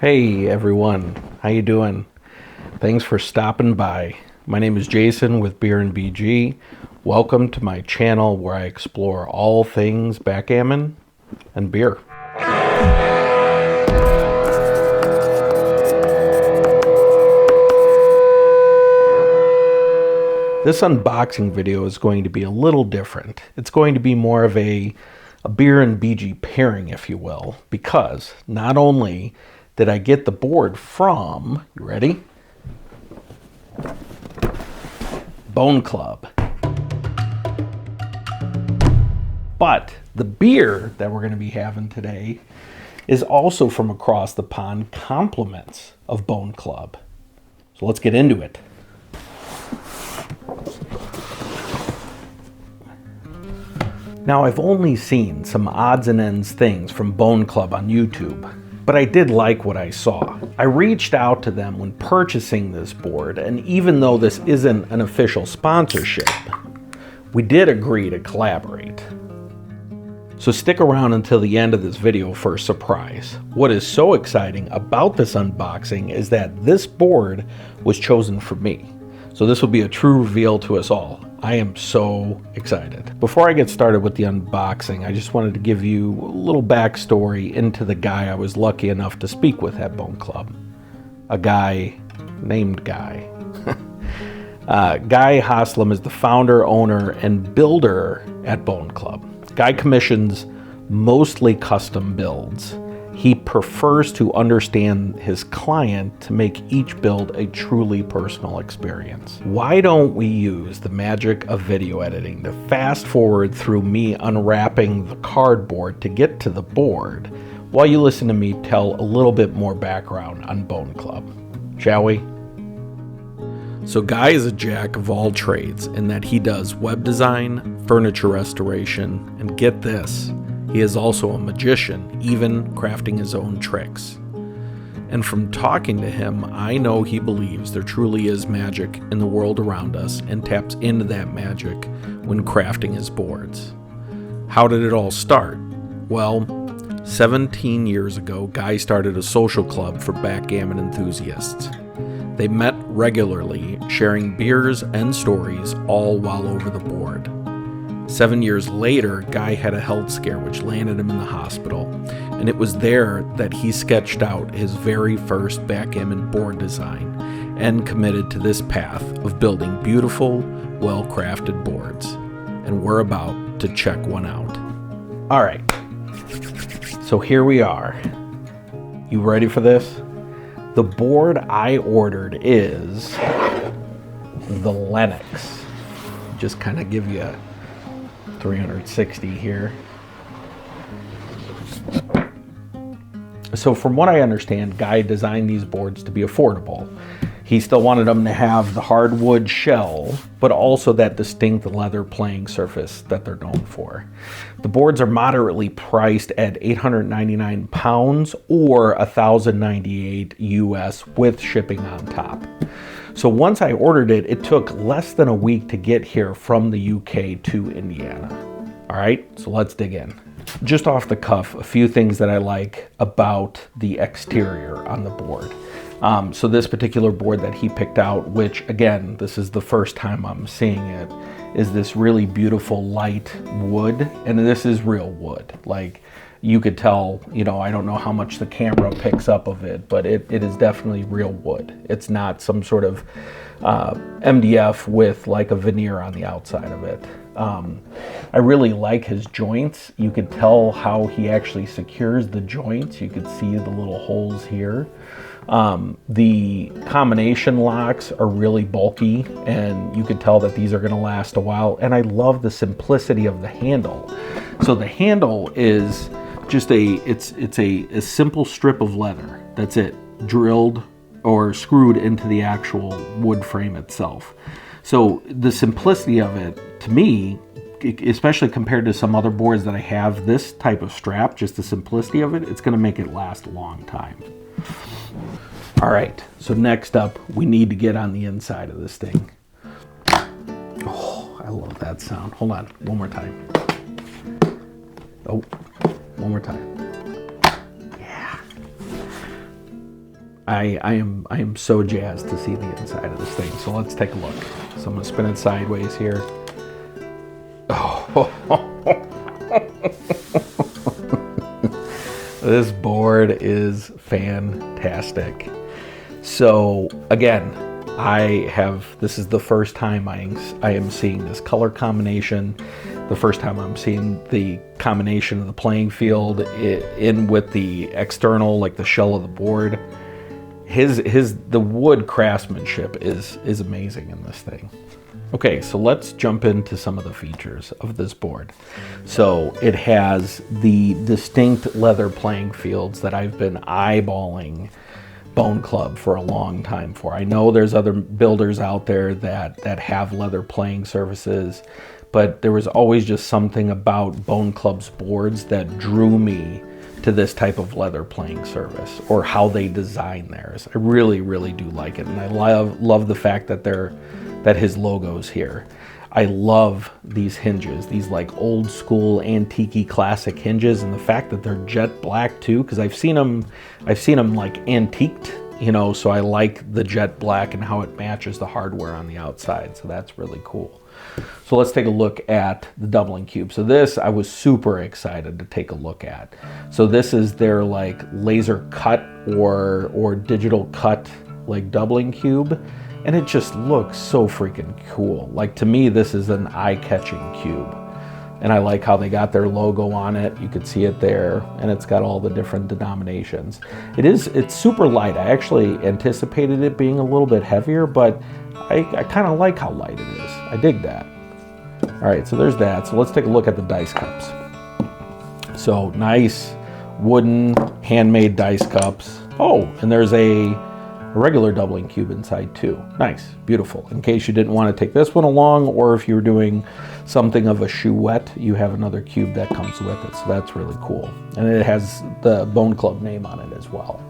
Hey everyone, how you doing? Thanks for stopping by. My name is Jason with Beer and BG. Welcome to my channel where I explore all things backgammon and beer. This unboxing video is going to be a little different. It's going to be more of a beer and BG pairing, if you will, because not only did I get the board from, you ready? Bone Club. But the beer that we're going to be having today is also from across the pond, compliments of Bone Club. So let's get into it. Now, I've only seen some odds and ends things from Bone Club on YouTube, but I did like what I saw. I reached out to them when purchasing this board, and even though this isn't an official sponsorship, we did agree to collaborate. So stick around until the end of this video for a surprise. What is so exciting about this unboxing is that this board was chosen for me. So this will be a true reveal to us all. I am so excited. Before I get started with the unboxing, I just wanted to give you a little backstory into the guy I was lucky enough to speak with at Bone Club. A guy named Guy. Guy Haslam is the founder, owner, and builder at Bone Club. Guy commissions mostly custom builds. He prefers to understand his client to make each build a truly personal experience. Why don't we use the magic of video editing to fast forward through me unwrapping the cardboard to get to the board while you listen to me tell a little bit more background on Bone Club, shall we? So Guy is a jack of all trades in that he does web design, furniture restoration, and get this, he is also a magician, even crafting his own tricks. And from talking to him, I know he believes there truly is magic in the world around us and taps into that magic when crafting his boards. How did it all start? Well, 17 years ago, Guy started a social club for backgammon enthusiasts. They met regularly, sharing beers and stories, all while over the board. 7 years later, Guy had a health scare which landed him in the hospital, and it was there that he sketched out his very first backgammon board design and committed to this path of building beautiful, well-crafted boards. And we're about to check one out. All right, so here we are. You ready for this? The board I ordered is the Lennox. Just kind of give you a 360 here. So from what I understand, Guy designed these boards to be affordable. He still wanted them to have the hardwood shell, but also that distinct leather playing surface that they're known for. The boards are moderately priced at 899 pounds or 1,098 US with shipping on top. So once I ordered it, it took less than a week to get here from the UK to Indiana. All right, so let's dig in. Just off the cuff, a few things that I like about the exterior on the board. So this particular board that he picked out, which again, this is the first time I'm seeing it, is this really beautiful light wood. And this is real wood. Like you could tell, you know, I don't know how much the camera picks up of it, but it is definitely real wood. It's not some sort of MDF with like a veneer on the outside of it. I really like his joints. You could tell how he actually secures the joints. You could see the little holes here. The combination locks are really bulky, and you could tell that these are going to last a while. And I love the simplicity of the handle. So the handle is just it's a simple strip of leather. That's it, drilled or screwed into the actual wood frame itself. So the simplicity of it, to me, especially compared to some other boards that I have, this type of strap, just the simplicity of it, it's going to make it last a long time. All right, so next up, we need to get on the inside of this thing. Oh, I love that sound. Hold on, one more time. Oh, one more time. Yeah. I am so jazzed to see the inside of this thing. So let's take a look. So I'm gonna spin it sideways here. Oh, this board is fantastic. So again, this is the first time I am seeing this color combination. The first time I'm seeing the combination of the playing field in with the external, like the shell of the board. The wood craftsmanship is amazing in this thing. Okay, so let's jump into some of the features of this board. So it has the distinct leather playing fields that I've been eyeballing Bone Club for a long time for. I know there's other builders out there that have leather playing surfaces, but there was always just something about Bone Club's boards that drew me to this type of leather playing surface, or how they design theirs. I really, really do like it, and I love the fact that his logo's here. I love these hinges, these like old school antique classic hinges, and the fact that they're jet black too, because I've seen them like antiqued, you know, so I like the jet black and how it matches the hardware on the outside. So that's really cool. So let's take a look at the doubling cube. So this I was super excited to take a look at. So this is their like laser cut or digital cut like doubling cube. And it just looks so freaking cool. Like, to me, this is an eye-catching cube. And I like how they got their logo on it. You could see it there, and it's got all the different denominations. It's super light. I actually anticipated it being a little bit heavier, but I kind of like how light it is. I dig that. All right, so there's that. So let's take a look at the dice cups. So nice wooden handmade dice cups. Oh, and there's a regular doubling cube inside too. Nice, beautiful. In case you didn't want to take this one along, or if you're doing something of a chouette, you have another cube that comes with it. So that's really cool. And it has the Bone Club name on it as well.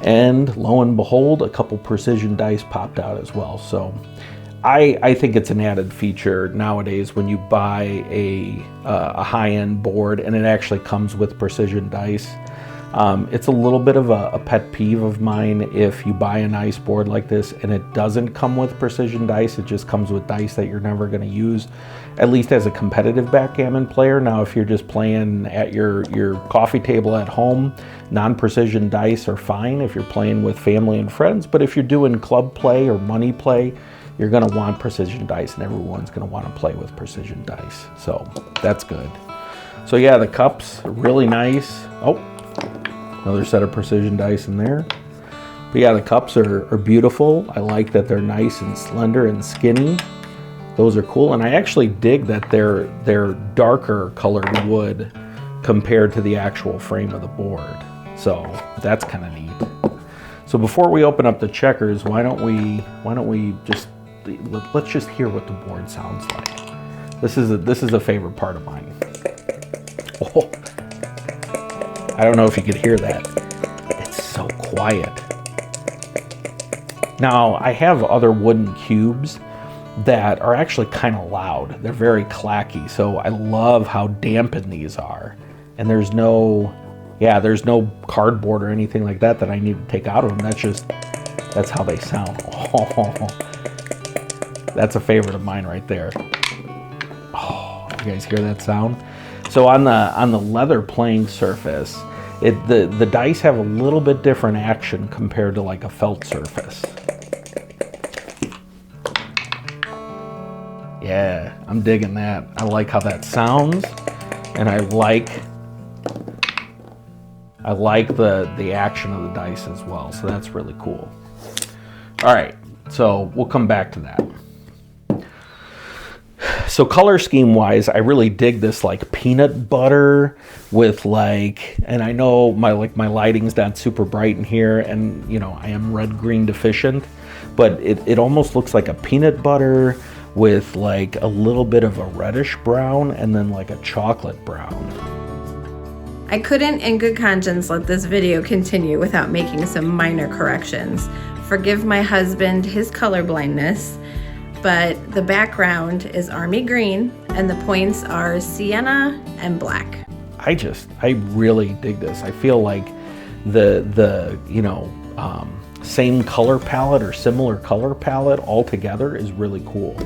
And lo and behold, a couple precision dice popped out as well. So I think it's an added feature nowadays when you buy a high-end board and it actually comes with precision dice. It's a little bit of a pet peeve of mine if you buy a nice board like this and it doesn't come with precision dice. It just comes with dice that you're never going to use, at least as a competitive backgammon player. Now, if you're just playing at your coffee table at home, non-precision dice are fine if you're playing with family and friends. But if you're doing club play or money play, you're going to want precision dice, and everyone's going to want to play with precision dice. So that's good. So yeah, the cups are really nice. Oh, another set of precision dice in there. But yeah, the cups are beautiful. I like that they're nice and slender and skinny. Those are cool. And I actually dig that they're darker colored wood compared to the actual frame of the board. So that's kind of neat. So before we open up the checkers, why don't we just let's just hear what the board sounds like. This is a favorite part of mine. Oh. I don't know if you could hear that. It's so quiet. Now, I have other wooden cubes that are actually kind of loud. They're very clacky, so I love how dampened these are. And there's no cardboard or anything like that I need to take out of them. That's how they sound. Oh, that's a favorite of mine right there. Oh, you guys hear that sound? So on the leather playing surface, the dice have a little bit different action compared to like a felt surface. Yeah, I'm digging that. I like how that sounds, and I like the action of the dice as well. So that's really cool. All right, so we'll come back to that. So color scheme wise, I really dig this like peanut butter with like, and I know my lighting's not super bright in here, and you know I am red green deficient, but it almost looks like a peanut butter with like a little bit of a reddish brown and then like a chocolate brown. I couldn't in good conscience let this video continue without making some minor corrections. Forgive my husband his color blindness, but the background is army green and the points are sienna and black. I really dig this. I feel like the same color palette or similar color palette all together is really cool.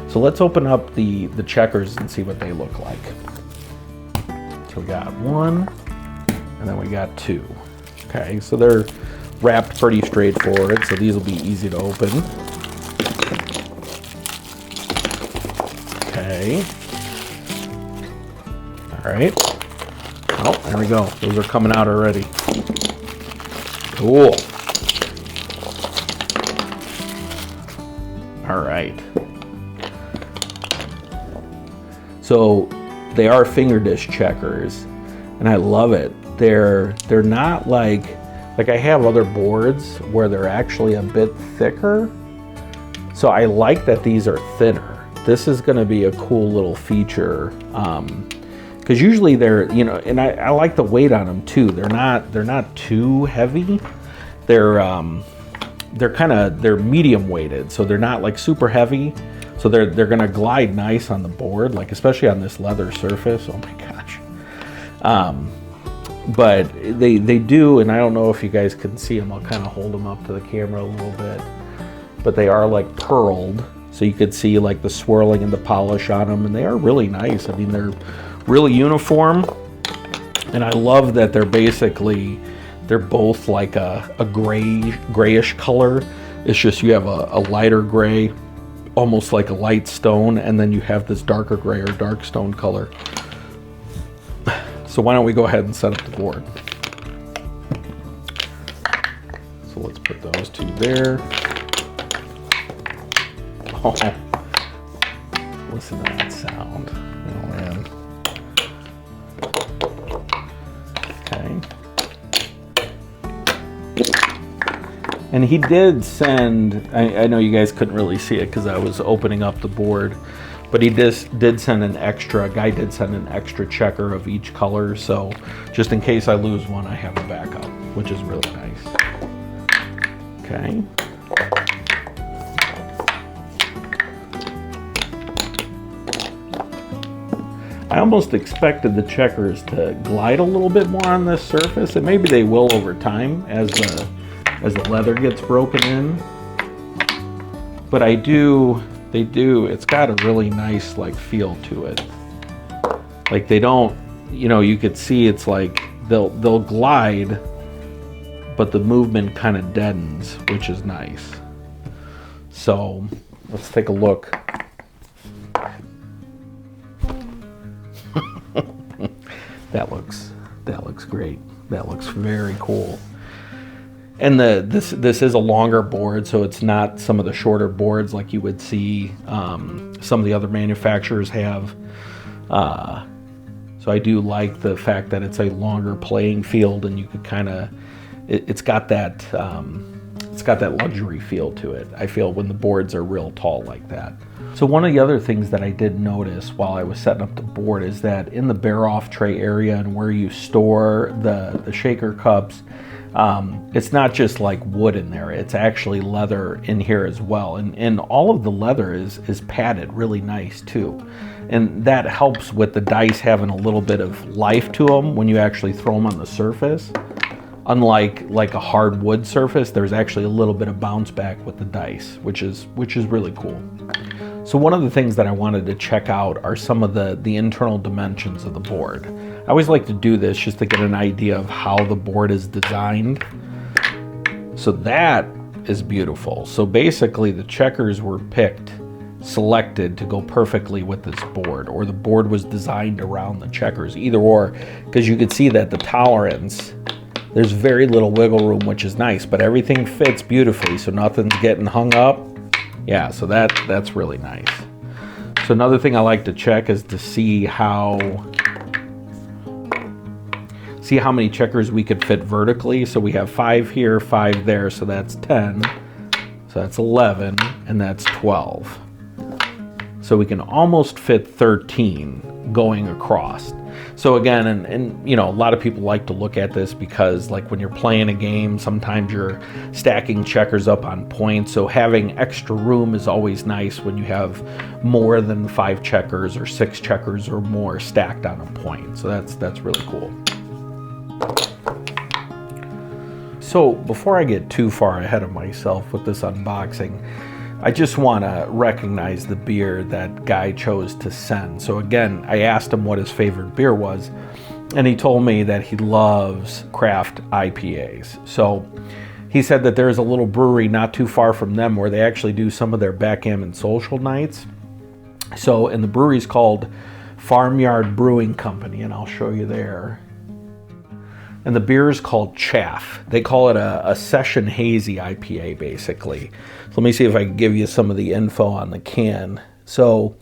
So let's open up the checkers and see what they look like. So we got one, and then we got two. Okay, so they're wrapped pretty straightforward, so these will be easy to open. Okay. All right. Oh, there we go. Those are coming out already. Cool. All right. So they are finger disc checkers, and I love it. They're not like I have other boards where they're actually a bit thicker. So I like that these are thinner. This is going to be a cool little feature, because usually they're, you know, and I like the weight on them too. They're not too heavy. They're medium weighted, so they're not like super heavy. So they're gonna glide nice on the board, like especially on this leather surface. Oh my gosh. But they do, and I don't know if you guys can see them. I'll kind of hold them up to the camera a little bit. But they are like pearled, so you could see like the swirling and the polish on them, and they are really nice. I mean, they're really uniform, and I love that they're both like a grayish color. It's just you have a lighter gray, almost like a light stone, and then you have this darker gray or dark stone color. So why don't we go ahead and set up the board. So let's put those two there. Oh, listen to that sound. Oh man. Okay. And he did send, I know you guys couldn't really see it because I was opening up the board, but he did send an extra, Guy did send an extra checker of each color, so just in case I lose one, I have a backup, which is really nice. Okay. I almost expected the checkers to glide a little bit more on this surface, and maybe they will over time as the leather gets broken in. But they do, it's got a really nice like feel to it. Like they don't, you know, you could see it's like they'll glide, but the movement kind of deadens, which is nice. So let's take a look. That looks great. That looks very cool. And this is a longer board, so it's not some of the shorter boards like you would see some of the other manufacturers have. So I do like the fact that it's a longer playing field, and you could kind of, it's got that luxury feel to it. I feel when the boards are real tall like that. So one of the other things that I did notice while I was setting up the board is that in the bear-off tray area and where you store the shaker cups, it's not just like wood in there, it's actually leather in here as well. And all of the leather is padded really nice too. And that helps with the dice having a little bit of life to them when you actually throw them on the surface. Unlike like a hardwood surface, there's actually a little bit of bounce back with the dice, which is really cool. So one of the things that I wanted to check out are some of the internal dimensions of the board. I always like to do this just to get an idea of how the board is designed. So that is beautiful. So basically the checkers were selected to go perfectly with this board, or the board was designed around the checkers, either or, because you could see that the tolerance, there's very little wiggle room, which is nice, but everything fits beautifully, so nothing's getting hung up. Yeah, so that's really nice. So another thing I like to check is to see how many checkers we could fit vertically. So we have 5 here, 5 there, so that's 10. So that's 11, and that's 12. So we can almost fit 13 going across. So again, and you know, a lot of people like to look at this because like when you're playing a game, sometimes you're stacking checkers up on points. So having extra room is always nice when you have more than 5 checkers or 6 checkers or more stacked on a point. So that's really cool. So before I get too far ahead of myself with this unboxing, I just want to recognize the beer that Guy chose to send. So again, I asked him what his favorite beer was, and he told me that he loves craft IPAs. So he said that there's a little brewery not too far from them where they actually do some of their backgammon social nights. So, and the brewery's called Farmyard Brewing Company, and I'll show you there. And the beer is called Chaff. They call it a session hazy IPA, basically. So let me see if I can give you some of the info on the can. So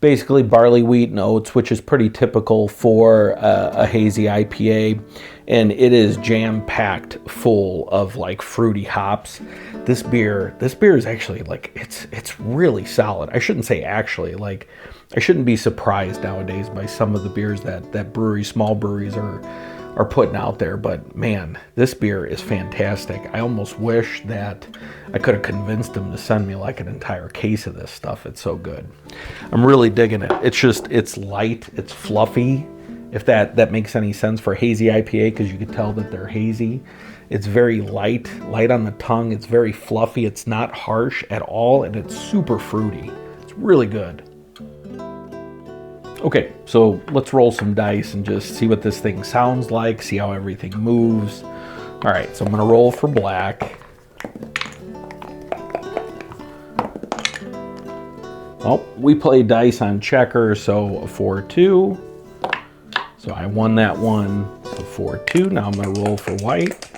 basically barley, wheat, and oats, which is pretty typical for a hazy IPA. And it is jam-packed full of like fruity hops. This beer is actually like, it's really solid. I shouldn't say actually, like I shouldn't be surprised nowadays by some of the beers that breweries, small breweries are putting out there, but man, this beer is fantastic. I almost wish that I could have convinced them to send me like an entire case of this stuff. It's so good. I'm really digging it. It's light, it's fluffy, if that makes any sense for hazy IPA, because you could tell that they're hazy. It's very light on the tongue. It's very fluffy. It's not harsh at all, and it's super fruity. It's really good. Okay, so let's roll some dice and just see what this thing sounds like, see how everything moves. All right, so I'm gonna roll for black. Oh, we play dice on checker, so a 4-2. So I won that one, so 4-2. Now I'm gonna roll for white.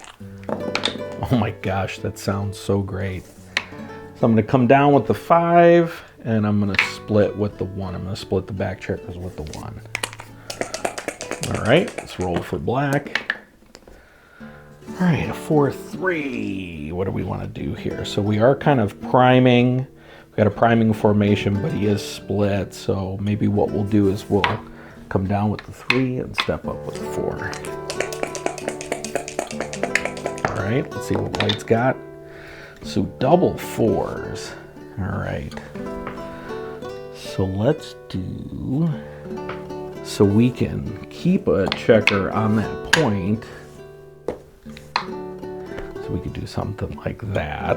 Oh my gosh, that sounds so great. So I'm gonna come down with the 5, and I'm gonna split with the 1. I'm gonna split the back checkers with the 1. All right, let's roll for black. All right, a 4-3. What do we want to do here? So we are kind of priming. We got a priming formation, but he is split. So maybe what we'll do is we'll come down with the 3 and step up with the 4. All right, let's see what white's got. So double 4s. All right. So let's do, so we can keep a checker on that point. So we could do something like that.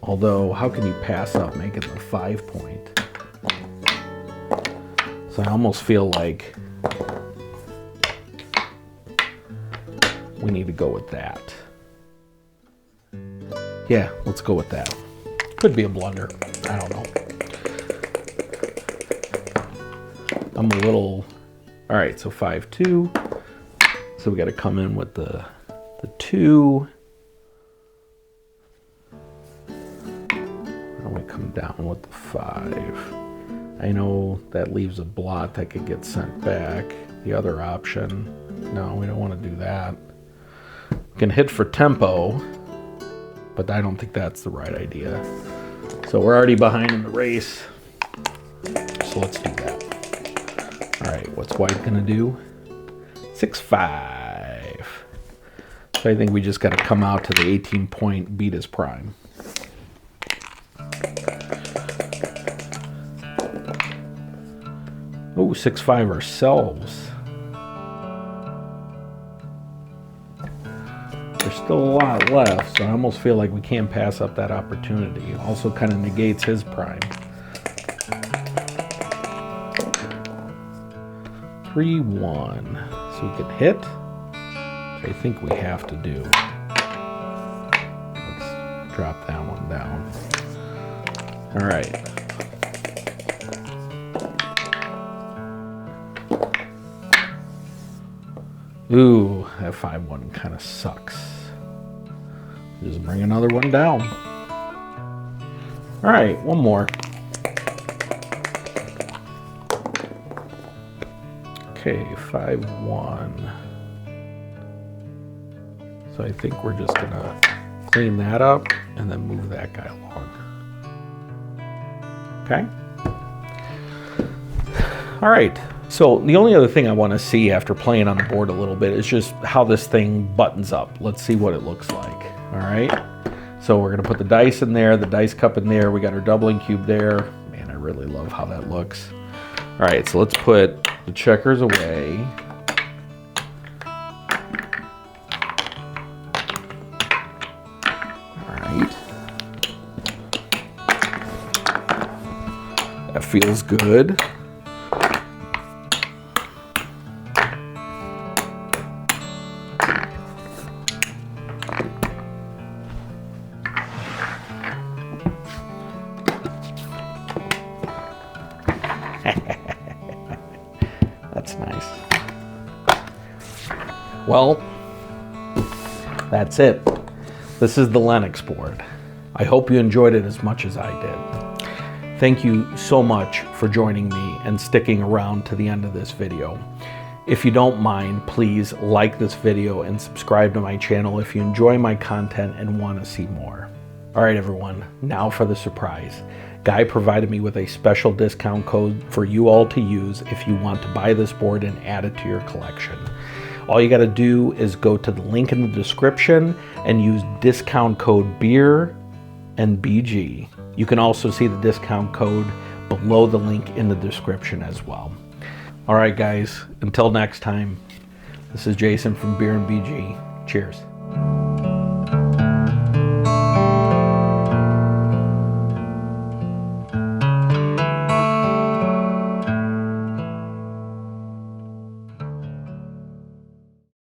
Although, how can you pass up making the 5 point? So I almost feel like we need to go with that. Yeah, let's go with that. Could be a blunder. I don't know. I'm a little... All right, so 5-2. So we got to come in with the 2. And we come down with the 5. I know that leaves a blot that could get sent back. The other option, no, we don't want to do that. We can hit for tempo, but I don't think that's the right idea. So we're already behind in the race, so let's do that. All right, what's white gonna do? 6-5. So I think we just gotta come out to the 18 point, beat his prime. Oh, 6-5 ourselves. There's still a lot left, so I almost feel like we can't pass up that opportunity. Also kind of negates his prime. 3-1. So we can hit, which I think we have to do. Let's drop that one down. All right. Ooh, that 5-1 kind of sucks. Just bring another one down. All right, one more. Okay, 5-1. So I think we're just gonna clean that up and then move that guy along. Okay. All right. So the only other thing I want to see after playing on the board a little bit is just how this thing buttons up. Let's see what it looks like. All right. So we're going to put the dice in there, the dice cup in there. We got our doubling cube there. Man, I really love how that looks. All right. So let's put the checkers away. feels good. That's nice. Well, that's it. This is the Lennox board. I hope you enjoyed it as much as I did. Thank you so much for joining me and sticking around to the end of this video. If you don't mind, please like this video and subscribe to my channel if you enjoy my content and want to see more. All right, everyone, now for the surprise. Guy provided me with a special discount code for you all to use if you want to buy this board and add it to your collection. All you got to do is go to the link in the description and use discount code BEER and BG. You can also see the discount code below the link in the description as well. All right, guys, until next time, this is Jason from Beer and BG. Cheers.